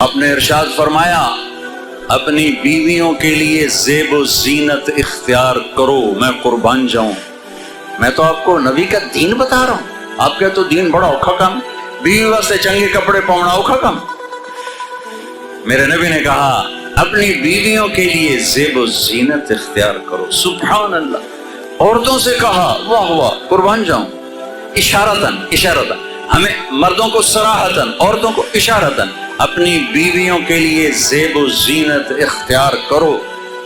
آپ نے ارشاد فرمایا اپنی بیویوں کے لیے زیب و زینت اختیار کرو، میں قربان جاؤں۔ میں تو آپ کو نبی کا دین بتا رہا ہوں، آپ کا تو دین بڑا اوکھا کام، بیوی واسطے چنگے کپڑے پاؤنا اوکھا کام۔ میرے نبی نے کہا اپنی بیویوں کے لیے زیب و زینت اختیار کرو۔ سبحان اللہ، عورتوں سے کہا، واہ واہ، قربان جاؤں، اشارتاً ہمیں مردوں کو صراحتاً، عورتوں کو اشارتاً، اپنی بیویوں کے لیے زیب و زینت اختیار کرو۔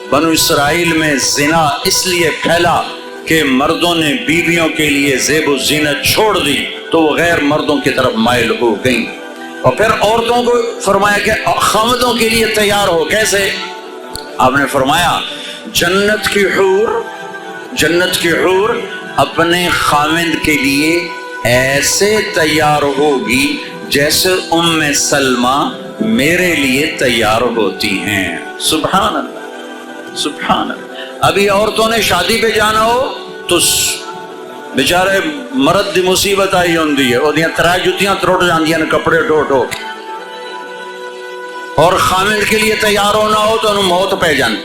بنو اسرائیل میں زنا اس لیے پھیلا کہ مردوں نے بیویوں کے لیے زیب و زینت چھوڑ دی تو وہ غیر مردوں کی طرف مائل ہو گئیں۔ اور پھر عورتوں کو فرمایا کہ خامدوں کے لیے تیار ہو۔ کیسے؟ آپ نے فرمایا جنت کی حور اپنے خامد کے لیے ایسے تیار ہوگی جیسے ام سلمہ میرے لیے تیار ہوتی ہیں۔ سبحان اللہ، سبحان اللہ۔ ابھی عورتوں نے شادی پہ جانا ہو تو بیچارے مرد دی مصیبت آئی ہوندی ہے، وہ ترا جتیاں تروٹ جاندیاں نے کپڑے ڈھو کے، اور خامد کے لیے تیار ہونا ہو تو انہوں موت پہ جان۔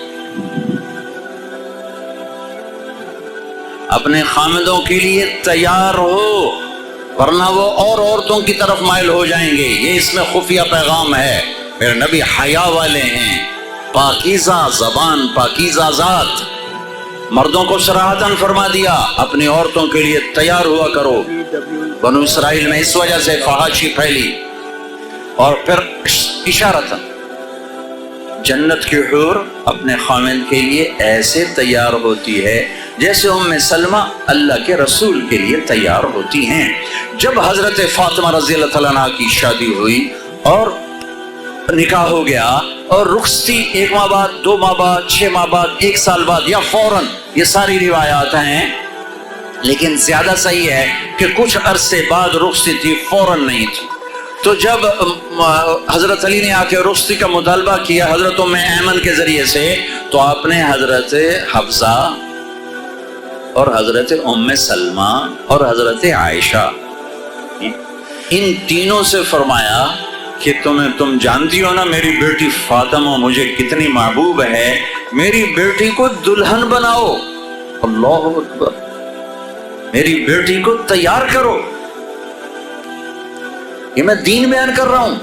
اپنے خامدوں کے لیے تیار ہو ورنہ وہ اور عورتوں کی طرف مائل ہو جائیں گے۔ یہ اس میں خفیہ پیغام ہے۔ میرے نبی حیا والے ہیں، پاکیزہ زبان، پاکیزہ ذات۔ مردوں کو صراحتاً فرما دیا اپنی عورتوں کے لیے تیار ہوا کرو۔ بنو اسرائیل میں اس وجہ سے فحاشی پھیلی۔ اور پھر اشارتاً جنت کی حور اپنے خامد کے لیے ایسے تیار ہوتی ہے جیسے ام سلمہ اللہ کے رسول کے لیے تیار ہوتی ہیں۔ جب حضرت فاطمہ رضی اللہ تعالیٰ عنہ کی شادی ہوئی اور نکاح ہو گیا اور رخصتی 1 ماہ بعد، 2 ماہ بعد، 6 ماہ بعد، 1 سال بعد یا فوراً، یہ ساری روایات ہیں، لیکن زیادہ صحیح ہے کہ کچھ عرصے بعد رخصتی تھی، فوراً نہیں تھی۔ تو جب حضرت علی نے آ کے رخصتی کا مطالبہ کیا حضرت ام ایمن کے ذریعے سے، تو آپ نے حضرت حفصہ اور حضرت ام سلمہ اور حضرت عائشہ ان تینوں سے فرمایا کہ تم جانتی ہو نا میری بیٹی فاطمہ مجھے کتنی محبوب ہے، میری بیٹی کو دلہن بناؤ۔ اللہ اکبر، میری بیٹی کو تیار کرو۔ یہ میں دین بیان کر رہا ہوں،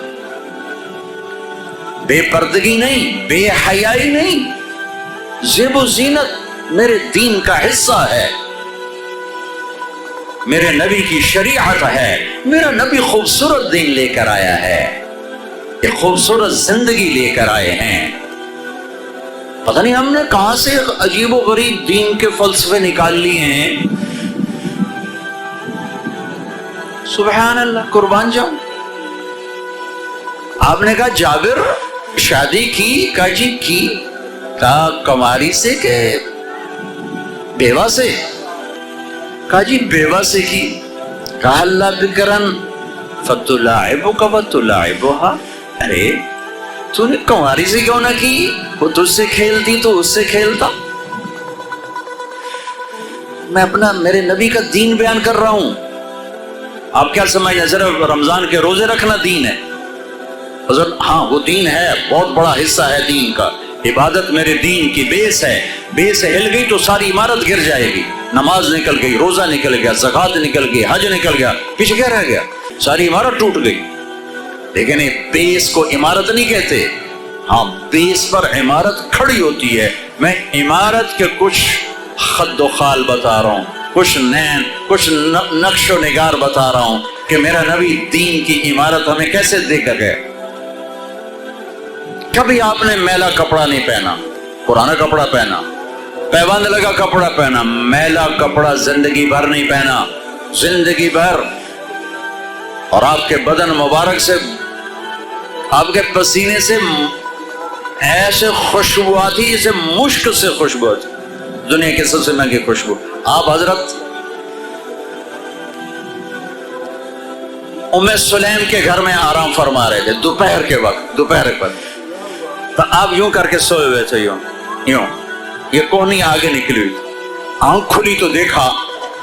بے پردگی نہیں، بے حیائی نہیں، زیب و زینت میرے دین کا حصہ ہے، میرے نبی کی شریعت ہے، میرا نبی خوبصورت دین لے کر آیا ہے، ایک خوبصورت زندگی لے کر آئے ہیں۔ پتہ نہیں ہم نے کہاں سے عجیب و غریب دین کے فلسفے نکال لیے ہیں۔ سبحان اللہ، قربان جاؤں۔ آپ نے کہا جابر شادی کی؟ کہا جی کی۔ کہا کماری سے کہ بیوہ سے؟ کہا جی بیوہ سے کی۔ کہا اللہ بکرن فتلاعبک وتلاعبها، ارے تو نے کماری سے کیوں نہ کی؟ وہ تجھ سے کھیلتی تو اس سے کھیلتا۔ میں اپنا میرے نبی کا دین بیان کر رہا ہوں، آپ کیا سمجھیں صرف رمضان کے روزے رکھنا دین ہے؟ حضرت ہاں وہ دین ہے، بہت بڑا حصہ ہے دین کا، عبادت میرے دین کی بیس ہے، بیس ہل گئی تو ساری عمارت گر جائے گی۔ نماز نکل گئی، روزہ نکل گیا، زکوٰۃ نکل گئی، حج نکل گیا، پیچھے کیا رہ گیا؟ ساری عمارت ٹوٹ گئی۔ لیکن بیس کو عمارت نہیں کہتے، ہاں بیس پر عمارت کھڑی ہوتی ہے۔ میں عمارت کے کچھ خد و خال بتا رہا ہوں، کچھ نقش و نگار بتا رہا ہوں کہ میرا نبی دین کی عمارت ہمیں کیسے دے کر گئے۔ کبھی آپ نے میلا کپڑا نہیں پہنا، پرانا کپڑا پہنا، پیبند لگا کپڑا پہنا، میلا کپڑا زندگی بھر نہیں پہنا، زندگی بھر۔ اور آپ کے بدن مبارک سے، آپ کے پسینے سے ایسے خوشبو آتی جیسے مشک سے خوشبو آتی، دنیا کی سب سے مہنگی خوشبو۔ آپ حضرت ام سلیم کے گھر میں آرام فرما رہے تھے دوپہر کے وقت، تو آپ یوں کر کے سوئے ہوئے تھے، یوں یہ کونی آگے نکلی ہوئی تھی، آنکھ کھلی تو دیکھا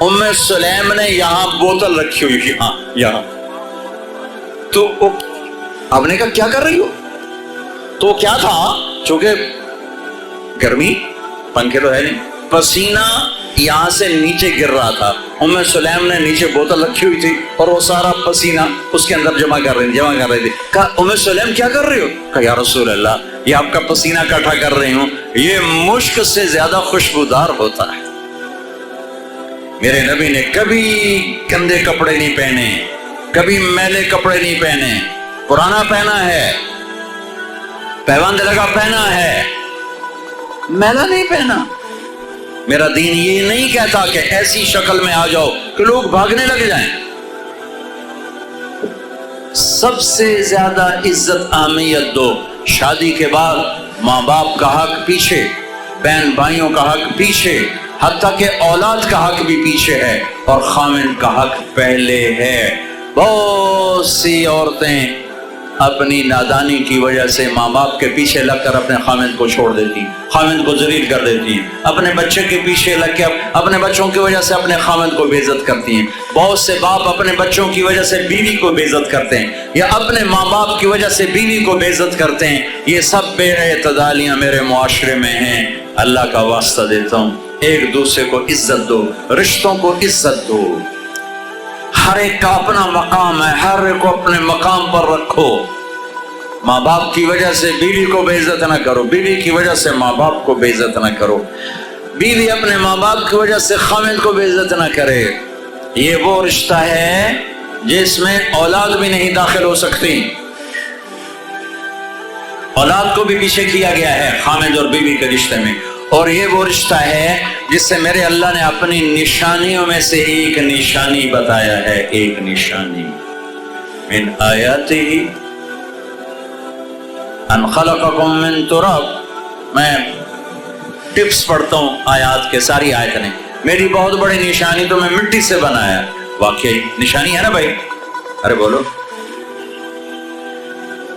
ام سلیم نے یہاں بوتل رکھی ہوئی، یہاں تو آپ نے کہا کیا کر رہی ہو؟ تو کیا تھا، چونکہ گرمی، پنکھے تو ہے نہیں، پسینہ یہاں سے نیچے گر رہا تھا. ام سلیم نے نیچے بوتل رکھی ہوئی تھی اور وہ سارا پسینہ اس کے اندر جمع کر رہی تھی. کہا ام سلیم کیا کر رہی ہو؟ کہا یا رسول اللہ یہ آپ کا پسینہ اکٹھا کر رہی ہوں، یہ مشک سے زیادہ خوشبودار ہوتا ہے. میرے نبی نے کبھی گندے کپڑے نہیں پہنے، کبھی میلے کپڑے نہیں پہنے، پرانا پہنا ہے، پیوند لگا پہنا ہے، میلا نہیں پہنا. میرا دین یہ نہیں کہتا کہ ایسی شکل میں آ جاؤ کہ لوگ بھاگنے لگ جائیں. سب سے زیادہ عزت اہمیت دو. شادی کے بعد ماں باپ کا حق پیچھے، بہن بھائیوں کا حق پیچھے، حتیٰ کہ اولاد کا حق بھی پیچھے ہے اور خامن کا حق پہلے ہے. بہت سی عورتیں اپنی نادانی کی وجہ سے ماں باپ کے پیچھے لگ کر اپنے خامند کو چھوڑ دیتی، خامند کو ذلیل کر دیتی ہیں. اپنے بچے کے پیچھے لگ کے اپنے بچوں کی وجہ سے اپنے خامند کو بے عزت کرتی ہیں. بہت سے باپ اپنے بچوں کی وجہ سے بیوی کو بے عزت کرتے ہیں یا اپنے ماں باپ کی وجہ سے بیوی کو بے عزت کرتے ہیں. یہ سب بے اعتدالیاں میرے معاشرے میں ہیں. اللہ کا واسطہ دیتا ہوں، ایک دوسرے کو عزت دو، رشتوں کو عزت دو. ہر ایک کا اپنا مقام ہے، ہر ایک کو اپنے مقام پر رکھو. ماں باپ کی وجہ سے بیوی کو بے عزت نہ کرو، بیوی کی وجہ سے ماں باپ کو بے عزت نہ کرو، بیوی اپنے ماں باپ کی وجہ سے خامند کو بے عزت نہ کرے. یہ وہ رشتہ ہے جس میں اولاد بھی نہیں داخل ہو سکتی. اولاد کو بھی پیچھے کیا گیا ہے خامند اور بیوی کے رشتے میں. اور یہ وہ رشتہ ہے جس سے میرے اللہ نے اپنی نشانیوں میں سے ایک نشانی بتایا ہے. ایک نشانی، من آیاتہ ان خلقکم من تراب. میں ٹپس پڑھتا ہوں آیات کے، ساری آیت نے. میری بہت بڑی نشانی تو میں مٹی سے بنایا. واقعی نشانی ہے نا بھائی؟ ارے بولو.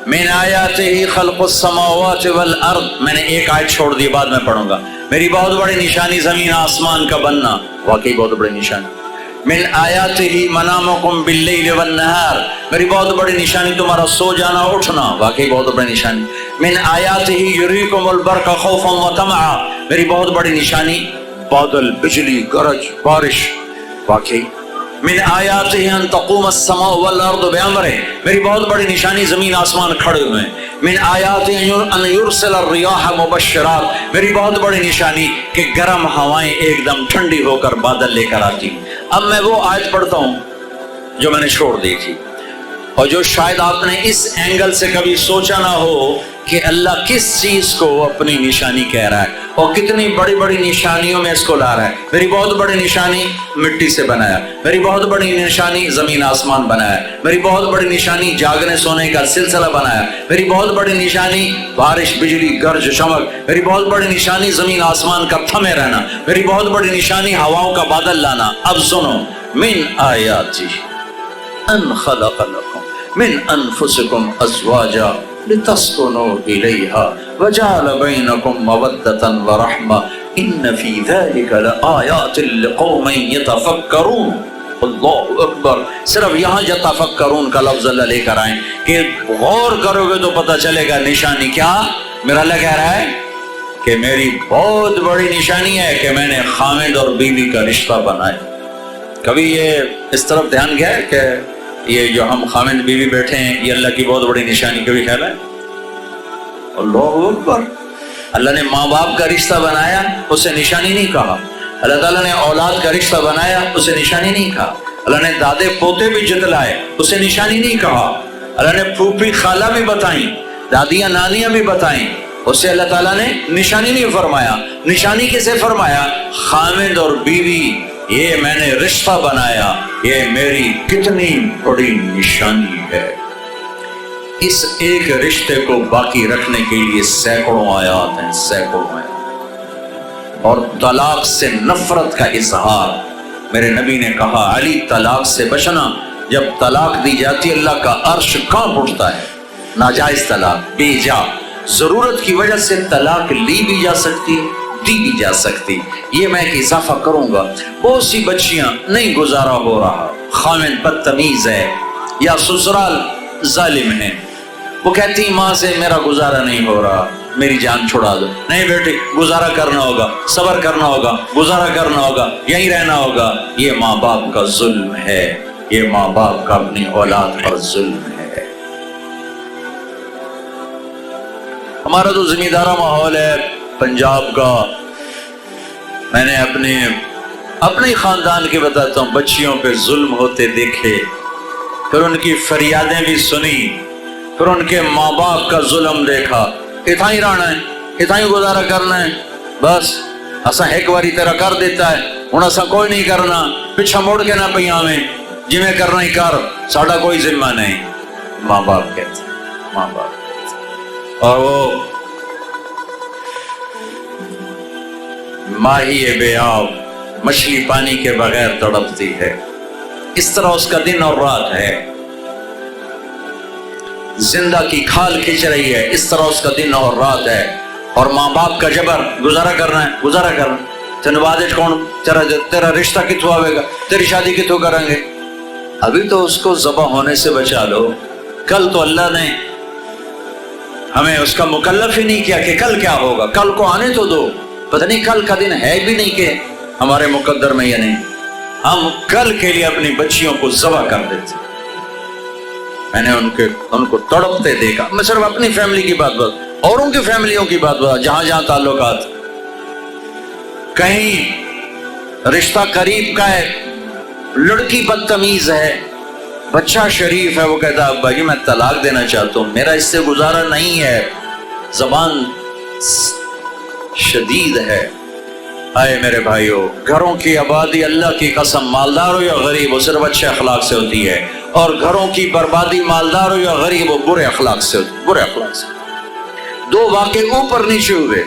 من آیاتہ خلق السماوات والارض. میں نے ایک آیت چھوڑ دی، بعد میں پڑھوں گا. میری بہت بڑی نشانی زمین آسمان کا بننا. واقعی بہت بڑی نشانی. من آیاتہ منامکم باللیل والنہار. میری بہت بڑی نشانی تمہارا سو جانا اٹھنا. واقعی بہت بڑی نشانی. من آیاتہ یریکم البرق خوفا وطمعا. میری بہت بڑی نشانی بادل، بجلی، گرج، بارش. واقعی. من آیاتہ ان تقوم السماء والارض بامرہ. میری بہت بڑی نشانی زمین آسمان کھڑے ہوئے ہیں. من آیاتہ ان یرسل الریاح مبشرات. میری بہت بڑی نشانی کہ گرم ہوائیں ایک دم ٹھنڈی ہو کر بادل لے کر آتی. اب میں وہ آیت پڑھتا ہوں جو میں نے چھوڑ دی تھی، اور جو شاید آپ نے اس اینگل سے کبھی سوچا نہ ہو کہ اللہ کس چیز کو اپنی نشانی کہہ رہا ہے اور کتنی بڑی بڑی نشانیوں میں اس کو لا رہا ہے. میری بہت بڑی نشانی مٹی سے بنایا، میری بہت بڑی نشانی زمین آسمان بنایا، میری بہت بڑی نشانی جاگنے سونے کا سلسلہ بنایا، میری بہت بڑی نشانی بارش، بجلی، گرج، چمک، میری بہت بڑی نشانی زمین آسمان کا تھمے رہنا، میری بہت بڑی نشانی ہواؤں کا بادل لانا. اب سنو، من آیاتہ ان خلق لکم من انفسکم ازواجا لتسکنوا الیہا وجعل بینکم مودۃ ورحمۃ ان فی ذلک لآیات لقوم یتفکرون. اللہ اکبر. صرف یہاں یتفکرون کا لفظ اللہ لے کر آئیں کہ غور کرو گے تو پتہ چلے گا نشانی کیا. میرا اللہ کہہ رہا ہے کہ میری بہت بڑی نشانی ہے کہ میں نے خامد اور بیوی کا رشتہ بنایا. کبھی یہ اس طرف دھیان گیا ہے کہ یہ جو ہم خامد بیوی بیٹھے ہیں یہ اللہ کی بہت بڑی نشانی؟ کبھی خیال ہے؟ اللہ اکبر. اللہ نے ماں باپ کا رشتہ بنایا، اسے نشانی نہیں کہا. اللہ تعالیٰ نے اولاد کا رشتہ بنایا، اسے نشانی نہیں کہا. اللہ نے دادے پوتے بھی جتلائے، اسے نشانی نہیں کہا. اللہ نے پھوپھی خالہ بھی بتائیں، دادیاں نانیاں بھی بتائیں، اسے اللہ تعالیٰ نے نشانی نہیں فرمایا. نشانی کسے فرمایا؟ خامد اور بیوی، یہ میں نے رشتہ بنایا، یہ میری کتنی بڑی نشانی ہے. اس ایک رشتے کو باقی رکھنے کے لیے سینکڑوں آیات ہیں، سینکڑوں آیات. اور طلاق سے نفرت کا اظہار. میرے نبی نے کہا علی طلاق سے بچنا. جب طلاق دی جاتی اللہ کا عرش کانپ اٹھتا ہے. ناجائز طلاق، بے جا، ضرورت کی وجہ سے طلاق لی بھی جا سکتی ہے، دی بھی جا سکتی. یہ میں ایک اضافہ کروں گا. بہت سی بچیاں نہیں گزارا ہو رہا، خامن بدتمیز ہے یا سسرال ظالم ہے، وہ کہتی ماں سے میرا گزارا نہیں ہو رہا، میری جان چھڑا دو۔ نہیں بیٹی، گزارا کرنا ہوگا، صبر کرنا ہوگا، گزارا کرنا ہوگا، یہیں رہنا ہوگا۔ یہ ماں باپ کا ظلم ہے، یہ ماں باپ کا اپنی اولاد پر ظلم ہے۔ ہمارا تو زمیندارہ ماحول ہے پنجاب کا۔ میں نے اپنے خاندان کے بتاتا ہوں، بچیوں پہ ظلم ہوتے دیکھے، پھر ان کی فریادیں بھی سنی، پھر ان کے ماں باپ کا ظلم دیکھا۔ اتنا ہی رہنا ہے، اتنا ہی گزارا کرنا ہے، بس اسا ایک باری تیرا کر دیتا ہے، ہن اسا کوئی نہیں کرنا، پیچھا مڑ کے نہ پئی آویں، جی میں کرنا ہی کر، ساڈا کوئی ذمہ نہیں۔ ماں باپ کہتے ہیں، ماں باپ کہتے ہیں۔ اور وہ ماہی بے آب مچھلی پانی کے بغیر تڑپتی ہے، اس طرح اس کا دن اور رات ہے۔ زندہ کی کھال کھچ رہی ہے، اس طرح اس کا دن اور رات ہے۔ اور ماں باپ کا جبر، گزارا کرنا ہے، گزارا کرنا، تین بعد کون تیرا رشتہ کتوں آئے گا، تیری شادی کتوں کریں گے؟ ابھی تو اس کو ذبح ہونے سے بچا لو، کل تو اللہ نے ہمیں اس کا مکلف ہی نہیں کیا کہ کل کیا ہوگا، کل کو آنے تو دو، پتہ نہیں کل کا دن ہے بھی نہیں کہ ہمارے مقدر میں یا نہیں۔ ہم کل کے لیے اپنی بچیوں کو ذبح کر دیتے۔ میں نے ان کو تڑپتے دیکھا۔ میں صرف اپنی فیملی کی بات اوروں کی فیملیوں کی بات بتا، جہاں جہاں تعلقات، کہیں رشتہ قریب کا ہے، لڑکی بدتمیز ہے، بچہ شریف ہے، وہ کہتا ہے ابا جی میں طلاق دینا چاہتا ہوں، میرا اس سے گزارا نہیں ہے، زبان شدید ہے۔ آئے میرے بھائیو، گھروں کی آبادی اللہ کی قسم، مالدار ہو یا غریب ہو، صرف اچھے اخلاق سے ہوتی ہے، اور گھروں کی بربادی مالدار ہو یا غریب ہو برے اخلاق سے ہوتی ہے، برے اخلاق سے۔ دو واقعے اوپر نیچے ہوئے۔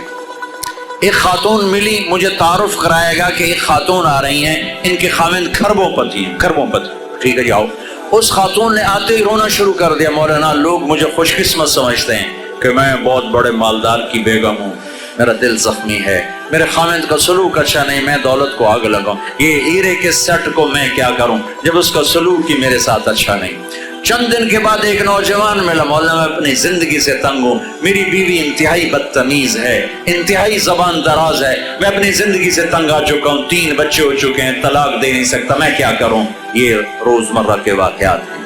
ایک خاتون ملی، مجھے تعارف کرایا گا کہ ایک خاتون آ رہی ہیں، ان کے خاوند کھربوں پتی ہیں، کھربوں پتی، ٹھیک ہے جی آؤ۔ اس خاتون نے آتے ہی رونا شروع کر دیا، مولانا لوگ مجھے خوش قسمت سمجھتے ہیں کہ میں بہت بڑے مالدار کی بیگم ہوں، میرا دل زخمی ہے، میرے خاوند کا سلوک اچھا نہیں، میں دولت کو آگ لگاؤں، یہ ہیرے کے سیٹ کو میں کیا کروں جب اس کا سلوک ہی میرے ساتھ اچھا نہیں۔ چند دن کے بعد ایک نوجوان ملا، مولانا میں اپنی زندگی سے تنگ ہوں، میری بیوی انتہائی بدتمیز ہے، انتہائی زبان دراز ہے، میں اپنی زندگی سے تنگ آ چکا ہوں، 3 بچے ہو چکے ہیں، طلاق دے نہیں سکتا، میں کیا کروں؟ یہ روزمرہ کے واقعات ہیں۔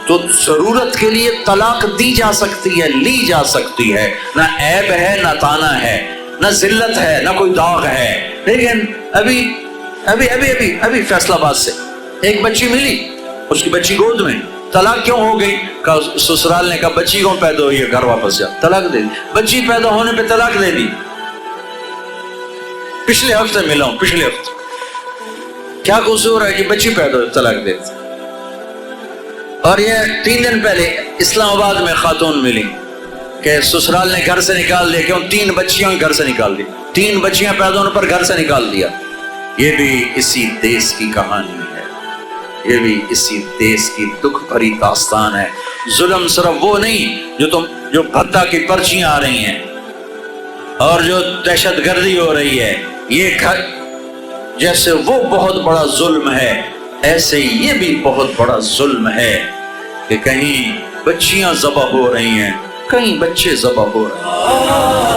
تو ضرورت کے لیے طلاق دی جا سکتی ہے، لی جا سکتی ہے، نہ عیب ہے، نہ تانا ہے، نہ ذلت ہے، نہ کوئی داغ ہے۔ لیکن ابھی فیصلہ آباد سے ایک بچی ملی، اس کی بچی گود میں، طلاق کیوں ہو گئی؟ سسرال نے کہا بچی کیوں پیدا ہوئی ہے، گھر واپس جا، طلاق دے دی۔ بچی پیدا ہونے پہ طلاق دے دی۔ پچھلے ہفتے ملا ہوں، پچھلے ہفتے، کیا قصور ہے کہ بچی پیدا ہوئی طلاق دے دی؟ اور یہ 3 دن پہلے اسلام آباد میں خاتون ملی کہ سسرال نے گھر سے نکال دیا، کیوں؟ 3 بچیاں گھر سے نکال دی، 3 بچیاں پیدا ہونے پر گھر سے نکال دیا۔ یہ بھی اسی دیس کی کہانی ہے، یہ بھی اسی دیس کی دکھ بھری داستان ہے۔ ظلم صرف وہ نہیں جو بھتہ کی پرچیاں آ رہی ہیں اور جو دہشت گردی ہو رہی ہے، یہ جیسے وہ بہت بڑا ظلم ہے، ایسے یہ بھی بہت بڑا ظلم ہے کہ کہیں بچیاں ذبح ہو رہی ہیں، کہیں بچے ذبح ہو رہے ہیں۔